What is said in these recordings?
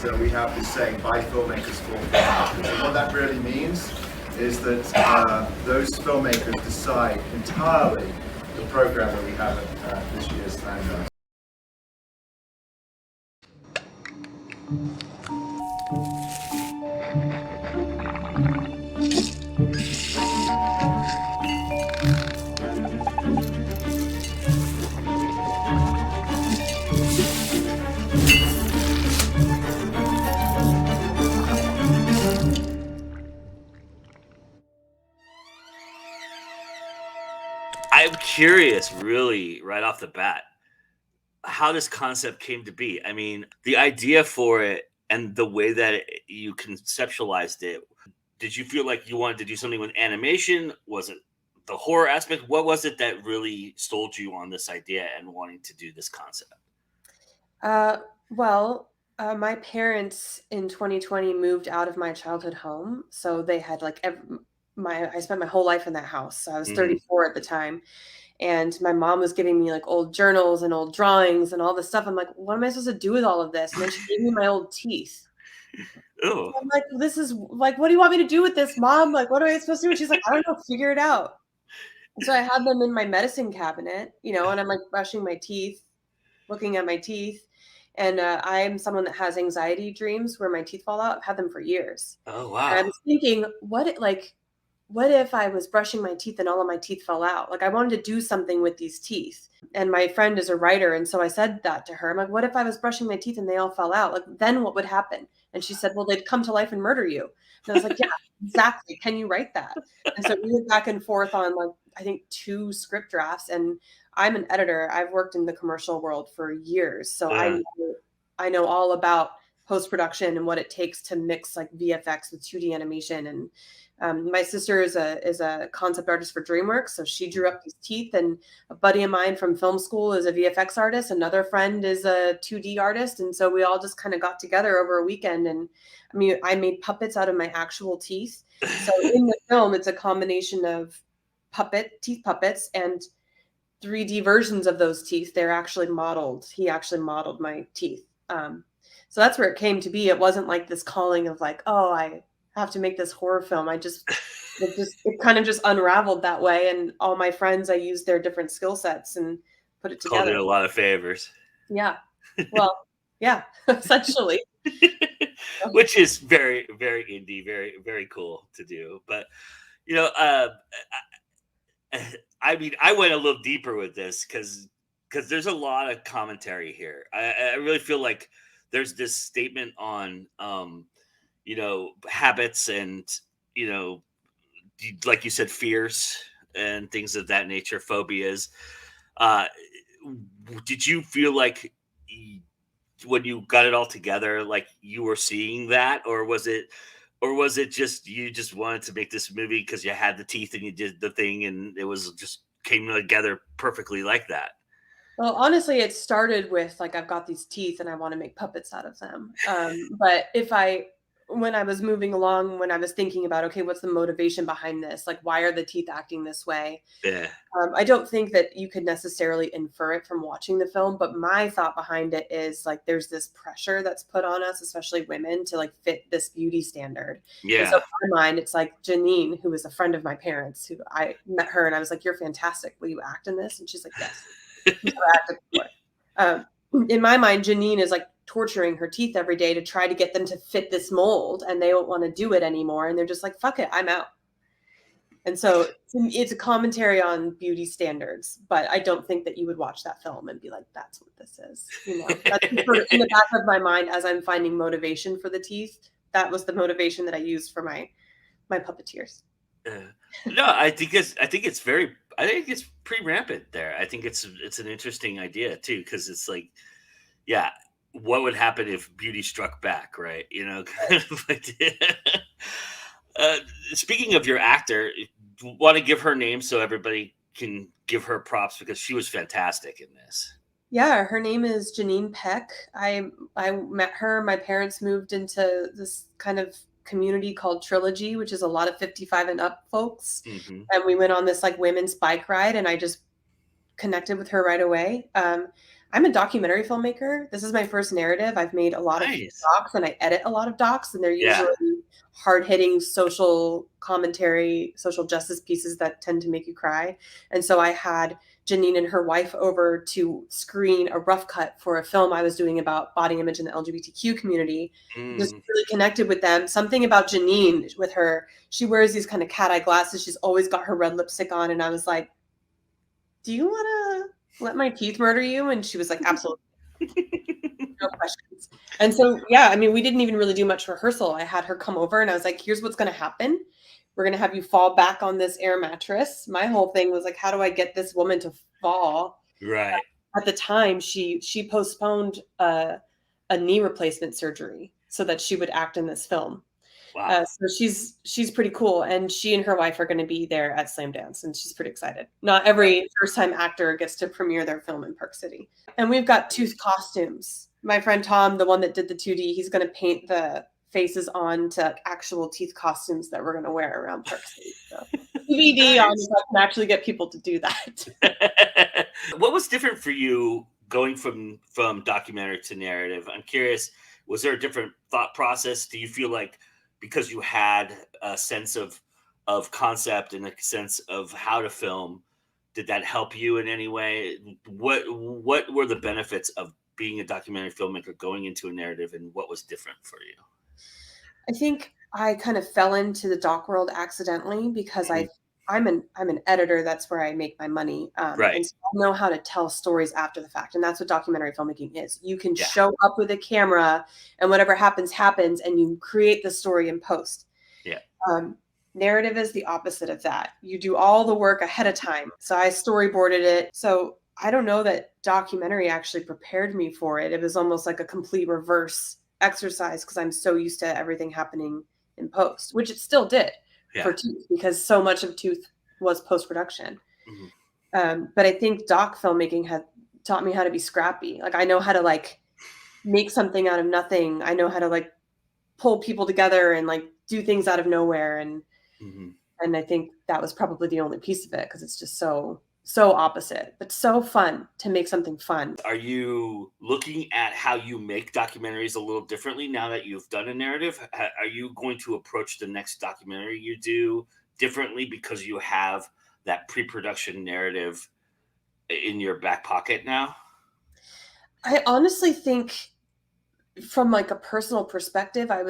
So we have this saying, by filmmakers for filmmakers. And what that really means is that those filmmakers decide entirely the program that we have at this year's Slamdance. I'm curious, really, right off the bat, how this concept came to be. I mean, the idea for it and the way that you conceptualized it. Did you feel like you wanted to do something with animation? Was it the horror aspect? What was it that really sold you on this idea and wanting to do this concept? My parents in 2020 moved out of my childhood home, so they had like I spent my whole life in that house. So I was 34 at the time, and my mom was giving me like old journals and old drawings and all this stuff. I'm like, what am I supposed to do with all of this? And then she gave me my old teeth. Oh, I'm like, this is like, what do you want me to do with this, Mom? Like, what am I supposed to do? And she's like, I don't know, figure it out. And so I had them in my medicine cabinet, and I'm like brushing my teeth, looking at my teeth. And I'm someone that has anxiety dreams where my teeth fall out. I've had them for years. oh And wow. I was thinking, what if I was brushing my teeth and all of my teeth fell out? Like I wanted to do something with these teeth. And my friend is a writer. And so I said that to her. I'm like, what if I was brushing my teeth and they all fell out? Like, then what would happen? And she said, well, they'd come to life and murder you. And I was like, yeah, exactly. Can you write that? And so we went back and forth on like, I think 2 script drafts. And I'm an editor. I've worked in the commercial world for years. So I know all about post-production and what it takes to mix like VFX with 2D animation. And my sister is a concept artist for DreamWorks. So she drew up these teeth, and a buddy of mine from film school is a VFX artist. Another friend is a 2D artist. And so we all just kind of got together over a weekend. And I mean, I made puppets out of my actual teeth. So in the film, it's a combination of teeth puppets and 3D versions of those teeth. They're actually modeled. He actually modeled my teeth. So that's where it came to be. It wasn't like this calling of like, oh, I have to make this horror film. It kind of just unraveled that way. And all my friends, I used their different skill sets and put it Called together. it a lot of favors. Yeah. Well, yeah, essentially. Which is very, very indie, very, very cool to do. But, I mean, I went a little deeper with this because there's a lot of commentary here. I really feel like there's this statement on habits and like you said, fears and things of that nature, phobias. Did you feel like when you got it all together, like you were seeing that, or was it just you just wanted to make this movie because you had the teeth and you did the thing and it was just came together perfectly like that? Well, honestly, it started with like I've got these teeth and I want to make puppets out of them. But when I was moving along, when I was thinking about, okay, what's the motivation behind this? Like, why are the teeth acting this way? Yeah. I don't think that you could necessarily infer it from watching the film, but my thought behind it is like there's this pressure that's put on us, especially women, to like fit this beauty standard. And so Yeah. in my mind, it's like Janine, who was a friend of my parents, who I met her and I was like, you're fantastic. Will you act in this? And she's like, yes. In my mind, Janine is like torturing her teeth every day to try to get them to fit this mold, and they don't want to do it anymore. And they're just like, fuck it, I'm out. And so it's a commentary on beauty standards, but I don't think that you would watch that film and be like, that's what this is. That's sort of in the back of my mind as I'm finding motivation for the teeth. That was the motivation that I used for my puppeteers. No, I think it's pretty rampant there. I think it's an interesting idea too, because it's like, yeah, what would happen if beauty struck back, right? Kind of idea. Speaking of your actor, want to give her name so everybody can give her props because she was fantastic in this. Yeah, her name is Janine Peck. I met her. My parents moved into this kind of community called Trilogy, which is a lot of 55 and up folks. Mm-hmm. And we went on this like women's bike ride, and I just connected with her right away. I'm a documentary filmmaker. This is my first narrative. I've made a lot of Nice. docs, and I edit a lot of docs, and they're Yeah. usually hard-hitting social commentary, social justice pieces that tend to make you cry. And so I had Janine and her wife over to screen a rough cut for a film I was doing about body image in the LGBTQ community. Just Mm. really connected with them. Something about Janine with her, she wears these kind of cat eye glasses. She's always got her red lipstick on. And I was like, do you want to let my teeth murder you? And she was like, absolutely. No questions. And so, yeah, I mean, we didn't even really do much rehearsal. I had her come over and I was like, here's what's going to happen. We're going to have you fall back on this air mattress. My whole thing was like, how do I get this woman to fall? Right. At the time, she postponed a knee replacement surgery so that she would act in this film. Wow. So she's pretty cool, and she and her wife are going to be there at Slamdance, and she's pretty excited. Not every first-time actor gets to premiere their film in Park City. And we've got tooth costumes. My friend Tom, the one that did the 2D, he's going to paint the faces onto actual teeth costumes that we're going to wear around Park City. So DVD on if I can actually get people to do that. What was different for you going from documentary to narrative? I'm curious, was there a different thought process? Do you feel like because you had a sense of concept and a sense of how to film, did that help you in any way? What were the benefits of being a documentary filmmaker going into a narrative, and what was different for you? I think I kind of fell into the doc world accidentally because Mhm. I'm an editor. That's where I make my money. Right. And so I know how to tell stories after the fact. And that's what documentary filmmaking is. You can Yeah. show up with a camera and whatever happens, happens, and you create the story in post. Yeah. Narrative is the opposite of that. You do all the work ahead of time. So I storyboarded it. So I don't know that documentary actually prepared me for it. It was almost like a complete reverse exercise because I'm so used to everything happening in post, which it still did for Tooth because so much of Tooth was post-production. Mm-hmm. But I think doc filmmaking had taught me how to be scrappy. Like I know how to like make something out of nothing. I know how to like pull people together and like do things out of nowhere. And and I think that was probably the only piece of it because it's just so opposite, but so fun to make something fun. Are you looking at how you make documentaries a little differently now that you've done a narrative? Are you going to approach the next documentary you do differently because you have that pre-production narrative in your back pocket now? I honestly think from like a personal perspective, I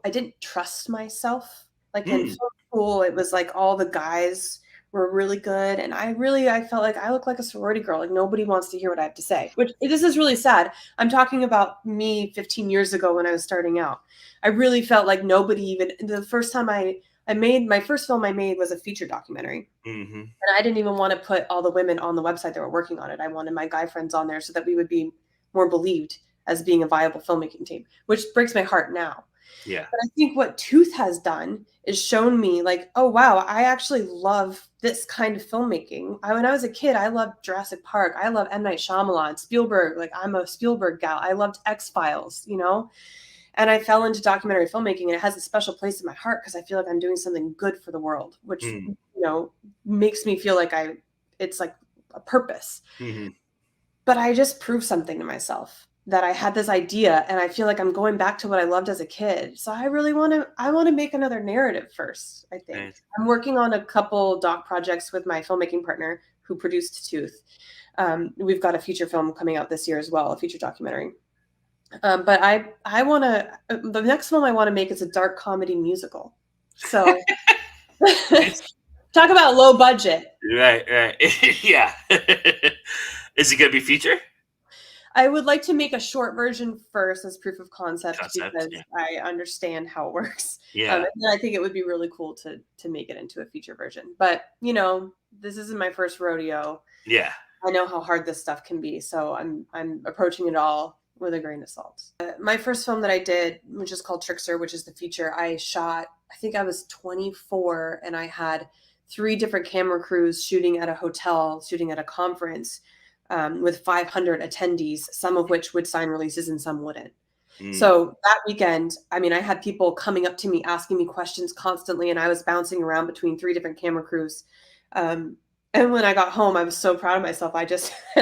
didn't trust myself. Like in film school, it was like all the guys were really good. And I felt like I look like a sorority girl. Like nobody wants to hear what I have to say, which this is really sad. I'm talking about me 15 years ago when I was starting out. I really felt like nobody even, the first time I made, my first film I made was a feature documentary. And I didn't even want to put all the women on the website that were working on it. I wanted my guy friends on there so that we would be more believed as being a viable filmmaking team, which breaks my heart now. Yeah. But I think what Tooth has done is shown me like, oh, wow, I actually love this kind of filmmaking. When I was a kid, I loved Jurassic Park. I love M. Night Shyamalan, Spielberg. Like I'm a Spielberg gal. I loved X-Files, you know? And I fell into documentary filmmaking and it has a special place in my heart because I feel like I'm doing something good for the world, which, you know, makes me feel like it's like a purpose. But I just proved something to myself that I had this idea and I feel like I'm going back to what I loved as a kid. So I want to make another narrative first, I think. Right. I'm working on a couple doc projects with my filmmaking partner who produced Tooth. We've got a feature film coming out this year as well, a feature documentary. But I want to, the next film I want to make is a dark comedy musical. So talk about low budget. Right. Yeah. Is it going to be feature? I would like to make a short version first as proof of concept because yeah. I understand how it works. Yeah. And I think it would be really cool to make it into a feature version. But, you know, this isn't my first rodeo. Yeah. I know how hard this stuff can be. So I'm approaching it all with a grain of salt. My first film that I did, which is called Trickster, which is the feature, I shot, I think I was 24 and I had 3 different camera crews shooting at a hotel, shooting at a conference. With 500 attendees, some of which would sign releases and some wouldn't. So that weekend, I mean, I had people coming up to me, asking me questions constantly, and I was bouncing around between 3 different camera crews. And And when I got home, I was so proud of myself. I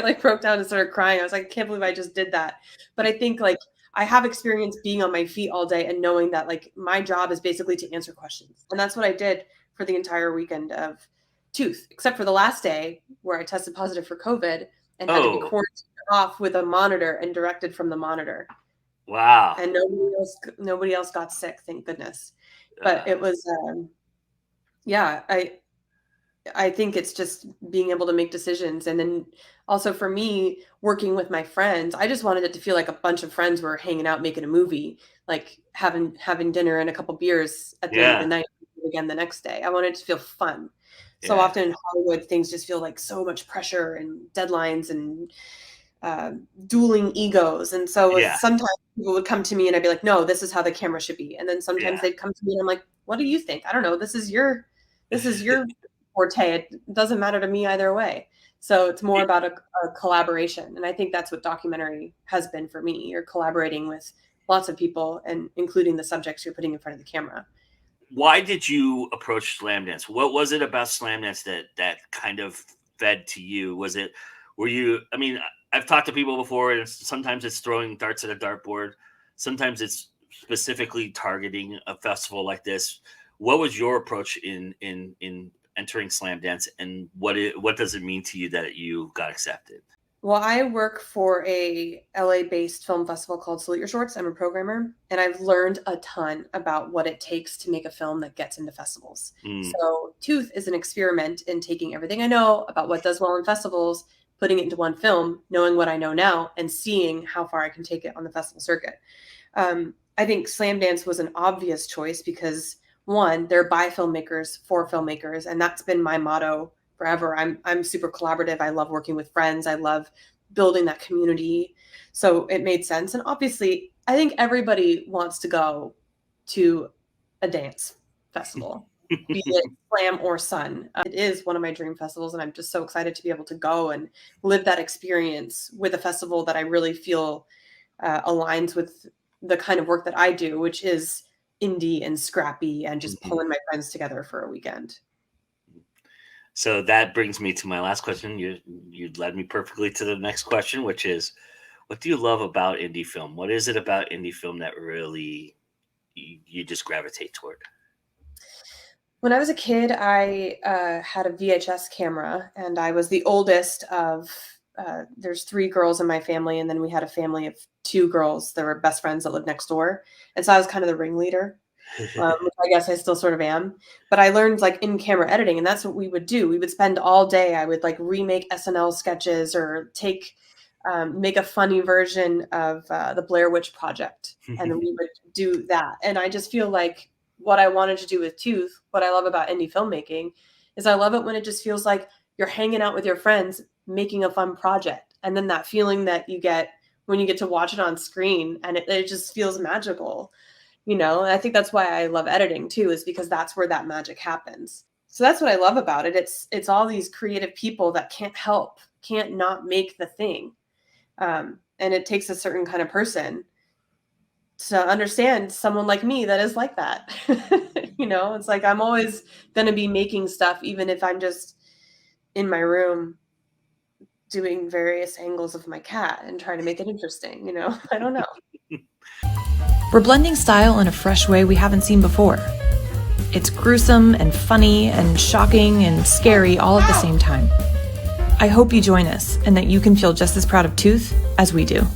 like broke down and started crying. I was like, I can't believe I just did that. But I think like I have experience being on my feet all day and knowing that like my job is basically to answer questions. And that's what I did for the entire weekend of Tooth, except for the last day where I tested positive for COVID and had to be quarantined off with a monitor and directed from the monitor. Wow. And nobody else got sick, thank goodness. But it was, yeah, I think it's just being able to make decisions. And then also for me, working with my friends, I just wanted it to feel like a bunch of friends were hanging out, making a movie, like having dinner and a couple beers at the end of the night, again the next day. I wanted it to feel fun. So often in Hollywood, things just feel like so much pressure and deadlines and dueling egos. And so sometimes people would come to me and I'd be like, no, this is how the camera should be. And then sometimes they'd come to me and I'm like, what do you think? I don't know. This is your forte. It doesn't matter to me either way. So it's more about a collaboration. And I think that's what documentary has been for me. You're collaborating with lots of people and including the subjects you're putting in front of the camera. Why did you approach Slamdance? What was it about Slamdance that kind of fed to you? I mean, I've talked to people before, and sometimes it's throwing darts at a dartboard. Sometimes it's specifically targeting a festival like this. What was your approach in entering Slamdance, and what does it mean to you that you got accepted? Well, I work for a LA-based film festival called Salute Your Shorts. I'm a programmer, and I've learned a ton about what it takes to make a film that gets into festivals. So Tooth is an experiment in taking everything I know about what does well in festivals, putting it into one film, knowing what I know now, and seeing how far I can take it on the festival circuit. I think Slamdance was an obvious choice because, one, they're by filmmakers for filmmakers, and that's been my motto forever. I'm super collaborative. I love working with friends. I love building that community. So it made sense. And obviously, I think everybody wants to go to a dance festival, be it Slam or Sun. It is one of my dream festivals, and I'm just so excited to be able to go and live that experience with a festival that I really feel aligns with the kind of work that I do, which is indie and scrappy and just pulling my friends together for a weekend. So that brings me to my last question. You led me perfectly to the next question, which is, what do you love about indie film? What is it about indie film that really you just gravitate toward? When I was a kid, I had a VHS camera, and I was the oldest of, there's 3 girls in my family, and then we had a family of 2 girls that were best friends that lived next door. And so I was kind of the ringleader. Which I guess I still sort of am, but I learned like in-camera editing, and that's what we would do. We would spend all day. I would like remake SNL sketches or make a funny version of the Blair Witch Project, and then we would do that. And I just feel like what I wanted to do with Tooth, what I love about indie filmmaking, is I love it when it just feels like you're hanging out with your friends making a fun project, and then that feeling that you get when you get to watch it on screen, and it just feels magical. And I think that's why I love editing too, is because that's where that magic happens. So that's what I love about it. It's all these creative people that can't not make the thing. And it takes a certain kind of person to understand someone like me that is like that. It's like I'm always going to be making stuff, even if I'm just in my room doing various angles of my cat and trying to make it interesting. I don't know. We're blending style in a fresh way we haven't seen before. It's gruesome and funny and shocking and scary all at the same time. I hope you join us and that you can feel just as proud of Tooth as we do.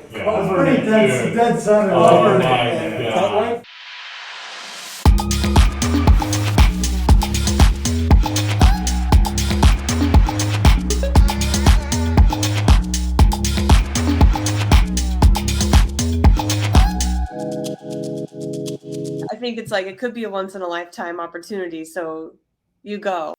Pretty dead center. Oh my God. I think it's like it could be a once in a lifetime opportunity, so you go.